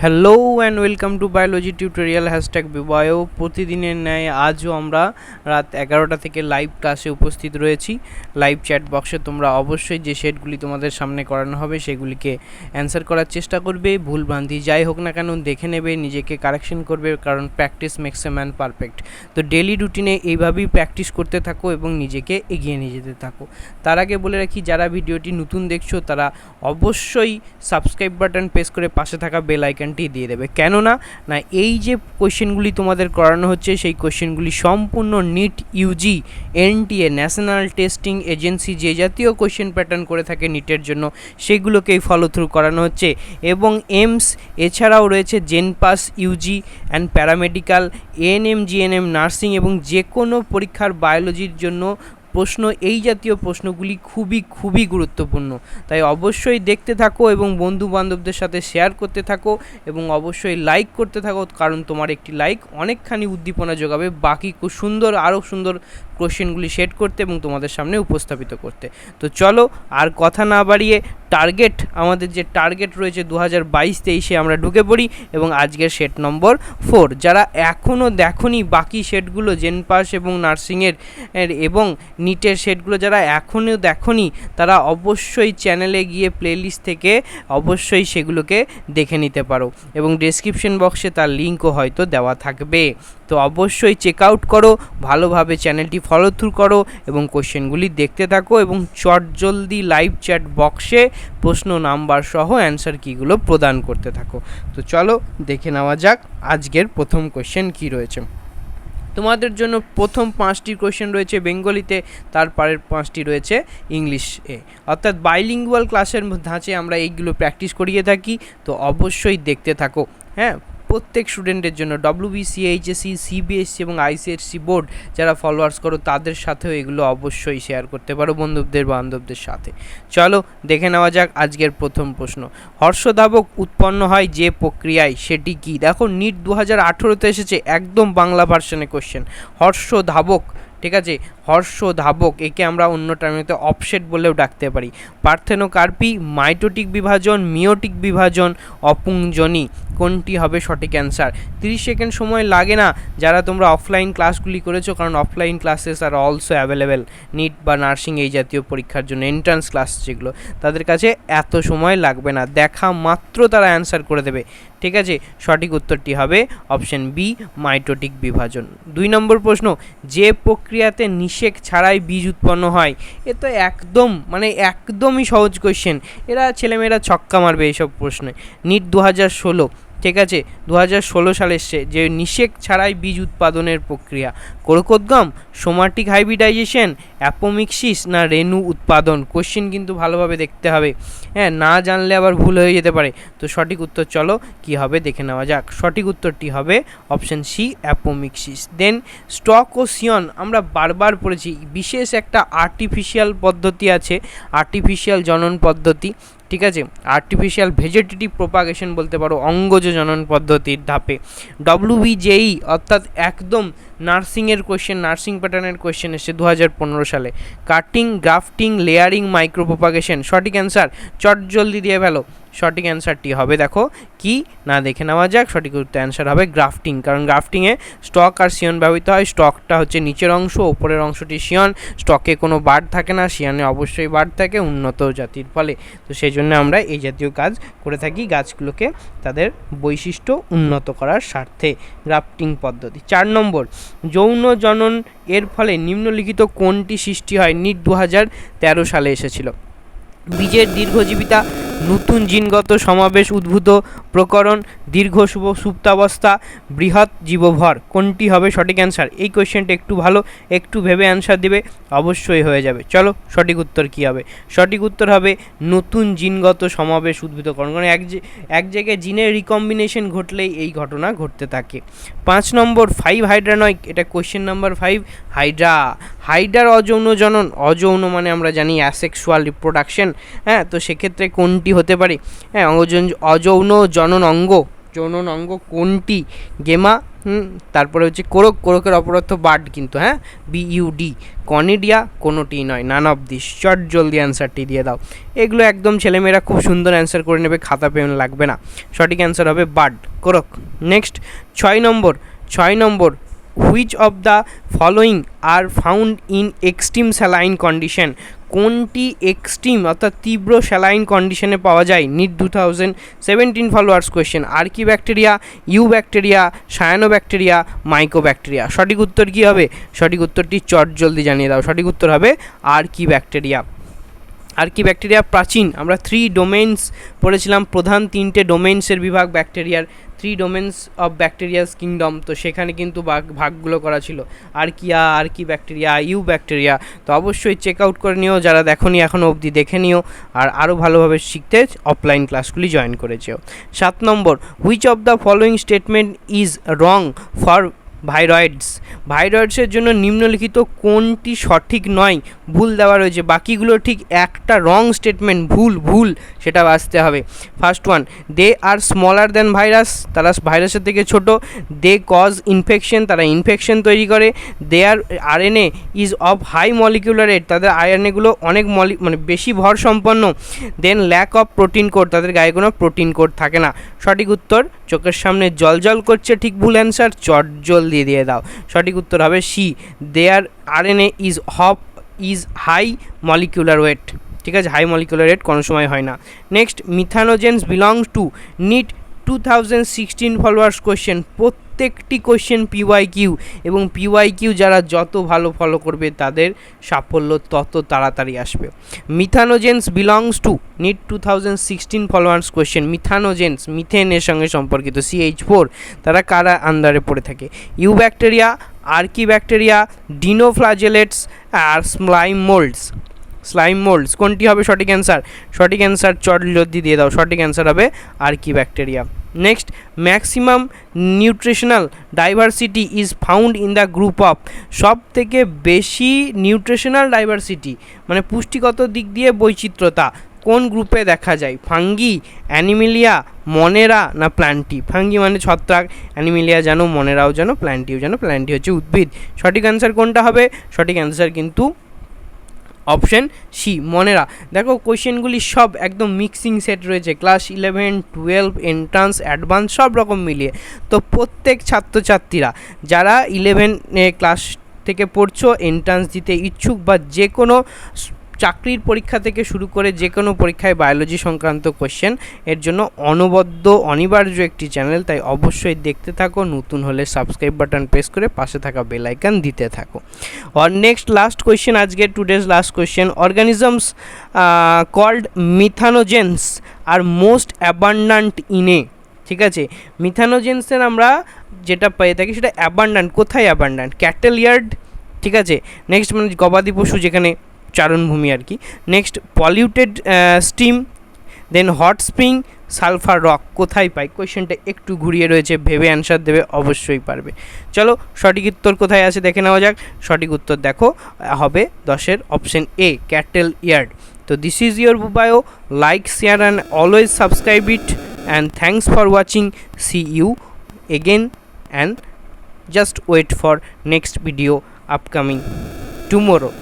Hello and welcome to biology tutorial #Bubio। প্রতিদিনের ন্যায় আজও আমরা রাত 11টা থেকে লাইভ ক্লাসে উপস্থিত রয়েছি। লাইভ চ্যাট বক্সে তোমরা অবশ্যই যে সেটগুলি তোমাদের সামনে করানো হবে সেগুলিকে অ্যান্সার করার চেষ্টা করবে। ভুলভ্রান্তি যাই হোক না কেন দেখে নেবে, নিজেকে কারেকশন করবে, কারণ practice makes a man perfect. তো ডেলি রুটিনে এইভাবেই প্র্যাকটিস করতে থাকো এবং নিজেকে এগিয়ে নিয়ে যেতে থাকো। তার আগে বলে রাখি, যারা ভিডিওটি নতুন দেখছো তারা অবশ্যই সাবস্ক্রাইব বাটন প্রেস করে পাশে থাকা বেল আইকনটি দিয়ে দেবে। কেননা না এই যে কোয়েশ্চেনগুলি তোমাদের করানো হচ্ছে সেই কোয়েশ্চেনগুলি সম্পূর্ণ NEET UG NTA national testing agency যে জাতীয় কোয়েশ্চেন প্যাটার্ন করে থাকে নিটের জন্য সেগুলোকেই ফলো থ্রু করানো হচ্ছে। এবং এইমস এছাড়াও রয়েছে JENPAS UG and paramedical, Anm-Gnm nursing এবং যে কোনো পরীক্ষার বায়োলজির জন্য প্রশ্ন, এই জাতীয় প্রশ্নগুলি খুবই গুরুত্বপূর্ণ। তাই অবশ্যই দেখতে থাকো এবং বন্ধু বান্ধবদের সাথে শেয়ার করতে থাকো এবং অবশ্যই লাইক করতে থাকো, কারণ তোমার একটি লাইক অনেকখানি উদ্দীপনা যোগাবে বাকি আরও সুন্দর কোশ্চেনগুলি সেট করতে এবং তোমাদের সামনে উপস্থাপিত করতে। তো চলো আর কথা না বাড়িয়ে আমাদের যে টার্গেট রয়েছে 2022-23 আমরা ঢুকে পড়ি এবং আজকের সেট নম্বর 4। যারা এখনও দেখোনি বাকি সেটগুলো জেনপাস এবং নার্সিংয়ের এবং নিটের সেটগুলো যারা এখনও দেখোনি তারা অবশ্যই চ্যানেলে গিয়ে প্লেলিস্ট থেকে অবশ্যই সেগুলোকে দেখে নিতে পারো এবং ডেসক্রিপশন বক্সে তার লিঙ্কও হয়তো দেওয়া থাকবে। তো অবশ্যই চেক আউট করো, ভালোভাবে চ্যানেলটি ফলো থ্রু করো এবং কোশ্চেনগুলি দেখতে থাকো এবং চটজলদি লাইভ চ্যাট বক্সে প্রশ্ন নাম্বার সহ অ্যান্সার কিগুলো প্রদান করতে থাকো। তো চলো দেখে নেওয়া যাক আজকের প্রথম কোশ্চেন কি রয়েছে। তোমাদের জন্য প্রথম 5টি কোশ্চেন রয়েছে বেঙ্গলিতে, তারপরের 5টি রয়েছে ইংলিশে, অর্থাৎ বাইলিঙ্গুয়াল ক্লাসের ধাঁচে আমরা এইগুলো প্র্যাকটিস করিয়ে থাকি। তো অবশ্যই দেখতে থাকো। হ্যাঁ, প্রত্যেক স্টুডেন্টের জন্য WBC, HSC, CBSE এবং ICSE বোর্ড যারা ফলোয়ার্স করো তাদের সাথেও এগুলো অবশ্যই শেয়ার করতে পারো বান্ধবদের সাথে। চলো দেখে নেওয়া যাক আজকের প্রথম প্রশ্ন। হর্ষধাবক উৎপন্ন হয় যে প্রক্রিয়ায় সেটি কি? দেখো নিট 2018-তে এসেছে, একদম বাংলা ভার্সনে কোশ্চেন। হর্ষধাবক, ঠিক আছে, হর্ষধাবক, একে আমরা অন্য টার্মেতে অফসেট বলেও ডাকতে পারি। পার্থেনোকার্পি, মাইটোটিক বিভাজন, মিওটিক বিভাজন, অপুংজনী, কোনটি হবে সঠিক অ্যান্সার? 30 সেকেন্ড সময় লাগে না যারা তোমরা অফলাইন ক্লাসগুলি করেছো, কারণ অফলাইন ক্লাসেস আর অলসো অ্যাভেলেবেল নিট বা নার্সিং এই জাতীয় পরীক্ষার জন্য এন্ট্রান্স ক্লাস যেগুলো, তাদের কাছে এত সময় লাগবে না, দেখা মাত্র তারা অ্যান্সার করে দেবে। ঠিক আছে, সঠিক উত্তরটি হবে অপশন বি, মাইটোটিক বিভাজন। 2 নম্বর প্রশ্ন, যে প্রক্রিয়াতে নিষেক ছাড়াই বীজ উৎপন্ন হয়। এ তো একদমই সহজ কোয়েশ্চেন, ছেলেমেয়েরা ছক্কা মারবে এইসব প্রশ্নে। নিট 2016, ঠিক আছে, 2016 সালে এসছে যে নিষেক ছাড়াই বীজ উৎপাদনের প্রক্রিয়া। কোরকোদ্গম, সোমাটিক হাইব্রিডাইজেশন, অ্যাপোমিক্সিস না রেণু উৎপাদন? কোশ্চেন কিন্তু ভালোভাবে দেখতে হবে, হ্যাঁ, না জানলে আবার ভুল হয়ে যেতে পারে। তো সঠিক উত্তর চলো কি হবে দেখে নেওয়া যাক। সঠিক উত্তরটি হবে অপশন সি, অ্যাপোমিক্সিস। দেন স্টক ও সিয়ন আমরা বারবার পড়েছি, বিশেষ একটা আর্টিফিশিয়াল পদ্ধতি আছে, আর্টিফিশিয়াল জনন পদ্ধতি, ঠিক আছে, আর্টিফিশিয়াল ভেজিটেটিভ প্রোপাগেশন বলতে পারো, অঙ্গজ জনন পদ্ধতির ধাপে। WBJE অর্থাৎ একদম নার্সিংয়ের কোয়েশ্চেন, নার্সিং প্যাটার্নের কোয়েশ্চেন এসছে 2015 সালে। কাটিং, গ্রাফটিং, লেয়ারিং, মাইক্রোপ্রোপাগেশন, সঠিক অ্যান্সার জলদি দিয়ে ফেলো। সঠিক অ্যান্সারটি হবে দেখো কি না দেখে নেওয়া যাক। সঠিক উত্তর অ্যান্সার হবে গ্রাফটিং, কারণ গ্রাফটিংয়ে স্টক আর শিয়ন ব্যবহৃত হয়। স্টকটা হচ্ছে নিচের অংশ, ওপরের অংশটি শিয়ন। স্টকে কোনো বার্ড থাকে না, শিয়নে অবশ্যই বার্ড থাকে, উন্নত জাতির ফলে। তো সেই জন্য আমরা এই জাতীয় কাজ করে থাকি গাছগুলোকে তাদের বৈশিষ্ট্য উন্নত করার স্বার্থে, গ্রাফটিং পদ্ধতি। 4 নম্বর, যৌন জনন এর ফলে নিম্নলিখিত কোনটি সৃষ্টি হয়? নিট 2013 সালে এসেছিল। বীজের দীর্ঘজীবিতা, নতুন জিনগত সমাবেশ, উদ্ভূত প্রকরণ, দীর্ঘ সুপ্তাবস্থা, বৃহৎ জীবভর, কোনটি হবে সঠিক অ্যান্সার? এই কোয়েশ্চেনটা একটু ভেবে অ্যান্সার দেবে, অবশ্যই হয়ে যাবে। চলো সঠিক উত্তর কি হবে? সঠিক উত্তর হবে নতুন জিনগত সমাবেশ, উদ্ভূতকরণ, কারণ এক জায়গায় জিনের রিকম্বিনেশন ঘটলেই এই ঘটনা ঘটতে থাকে। 5 নম্বর, 5 হাইড্রানয়িক, এটা কোয়েশ্চেন নাম্বার 5। হাইড্রার অযৌন জনন, অযৌন মানে আমরা জানি অ্যাসেক্সুয়াল রিপ্রোডাকশন, হ্যাঁ, তো সেক্ষেত্রে কোনটি হতে পারে? হ্যাঁ, অযৌন জনন অঙ্গ কোনটি? গেমা, তারপরে হচ্ছে কোরক, কোরকের অপর অর্থ বার্ড কিন্তু, হ্যাঁ, বিইউডি। কনিডিয়া, কোনোটি নয়, নান অফ দিস। চট জলদি অ্যান্সারটি দিয়ে দাও। এগুলো একদম ছেলেমেয়েরা খুব সুন্দর অ্যান্সার করে নেবে, খাতা পেন লাগবে না। সঠিক অ্যান্সার হবে বার্ড, কোরক। নেক্সট 6 নম্বর, which of the following are found in extreme saline condition? কোনটি এক্সট্রিম অর্থাৎ তীব্র স্যালাইন কন্ডিশনে পাওয়া যায়? NEET 2017 followers question. Archae bacteria, eu bacteria, cyano bacteria, myco bacteria. সঠিক উত্তর কী হবে? সঠিক উত্তরটি চট জলদি জানিয়ে দাও। সঠিক উত্তর হবে আর্কি ব্যাকটেরিয়া। আর্কি ব্যাকটেরিয়া প্রাচীন, আমরা 3 ডোমেইনস পড়েছিলাম, প্রধান 3টে ডোমেইনসের বিভাগ ব্যাকটেরিয়ার, 3 ডোমেইনস অফ ব্যাকটেরিয়াস কিংডম। তো সেখানে কিন্তু ভাগগুলো করা ছিল, আর্কিয়া, আর্কি ব্যাকটেরিয়া, ইউ ব্যাকটেরিয়া। তো অবশ্যই চেক আউট করে নিও, যারা দেখোনি এখনও অবধি দেখে নিও, আর আরও ভালোভাবে শিখতে অফলাইন ক্লাসগুলি জয়েন করেছেও। 7 নম্বর, which of the following statement is wrong for viroids? ভাইরয়েডসের জন্য নিম্নলিখিত কোনটি সঠিক নয়? ভুল দেওয়া রয়েছে, বাকিগুলো ঠিক, একটা রং স্টেটমেন্ট, ভুল সেটা বাঁচতে হবে। First one, they are smaller than virus, তারা ভাইরাসের থেকে ছোট। দে কজ ইনফেকশন, তারা ইনফেকশন তৈরি করে। Their RNA is of high molecular rate, তাদের আরএনএগুলো অনেক বেশি ভর সম্পন্ন। Then lack of protein code, তাদের গায়ে কোনো প্রোটিন কোড থাকে না। সঠিক উত্তর চোখের সামনে জল করছে, ঠিক ভুল অ্যান্সার চট জল দিয়ে দাও। সঠিক উত্তর হবে C, their RNA is high molecular weight. ঠিক আছে, হাই মলিকুলার রেট কোনো সময় হয় না। Next, methanogens belongs to NEET 2016 followers question. প্রত্যেকটি কোয়েশ্চেন পিওয়াইকিউ, এবং পিওয়াইকিউ যারা যত ভালো ফলো করবে তাদের সাফল্য তত তাড়াতাড়ি আসবে। Methanogens belongs to NEET 2016 followers question. Methanogens মিথেনের সঙ্গে সম্পর্কিত, CH4, তারা কারা আন্ডারে পড়ে থাকে? Eu bacteria, archae bacteria, dinoflagellates আর স্লাইম মোল্ডস। কোনটি হবে সঠিক অ্যান্সার? সঠিক অ্যান্সার চট জলদি দিয়ে দাও। সঠিক অ্যান্সার হবে archae bacteria. Next, maximum nutritional diversity is found in the group of. সব থেকে বেশি নিউট্রিশনাল ডাইভার্সিটি মানে পুষ্টিগত দিক দিয়ে বৈচিত্র্যতা কোন গ্রুপে দেখা যায়? ফাঙ্গি, অ্যানিমিলিয়া, মনেরা না প্ল্যান্টি? ফাঙ্গি মানে ছত্রাক, অ্যানিমিলিয়া জানো, মনেরাও জানো, প্ল্যান্টিও জানো। প্ল্যান্টি হচ্ছে উদ্ভিদ। সঠিক অ্যান্সার কোনটা হবে? সঠিক অ্যান্সার কিন্তু অপশন সি, মনেরা। দেখো কোয়েশ্চেনগুলি সব একদম মিক্সিং সেট রয়েছে, ক্লাস 11, 12, এন্ট্রান্স, অ্যাডভান্স সব রকম মিলিয়ে। তো প্রত্যেক ছাত্রছাত্রীরা যারা 11 ক্লাস থেকে পড়ছো, এন্ট্রান্স দিতে ইচ্ছুক, বা যে কোনো চাকরির পরীক্ষা থেকে শুরু করে যে কোনো পরীক্ষায় বায়োলজি সংক্রান্ত কোয়েশ্চেন এর জন্য অনবদ্য অনিবার্য একটি চ্যানেল, তাই অবশ্যই দেখতে থাকো। নতুন হলে সাবস্ক্রাইব বাটন প্রেস করে পাশে থাকা বেল আইকন দিতে থাকো। আর নেক্সট লাস্ট কোয়েশ্চেন, আজকে today's last question, organisms called methanogens are most abundant in A. ঠিক আছে, মিথানোজেন্সের আমরা যেটা পেয়ে থাকি সেটা অ্যাবান্ডান্ট, কোথায় অ্যাবান্ডান্ট? Cattle yard. ঠিক আছে, নেক্সট মানে গবাদি পশু যেখানে চারণভূমি আর কি। নেক্সট, পলিউটেড স্টিম, দেন হট স্প্রিং, সালফার রক। কোথায় পাই? কোয়েশ্চেনটা একটু ঘুরিয়ে রয়েছে, ভেবে অ্যান্সার দেবে, অবশ্যই পারবে। চলো সঠিক উত্তর কোথায় আছে দেখে নেওয়া যাক। সঠিক উত্তর দেখো হবে 10-এর অপশন এ, ক্যাটেল ইয়ার্ড। তো দিস ইজ ইয়োর বুবায়ো, like, share and always subscribe it, and thanks for watching. See you again and just wait for next video upcoming tomorrow.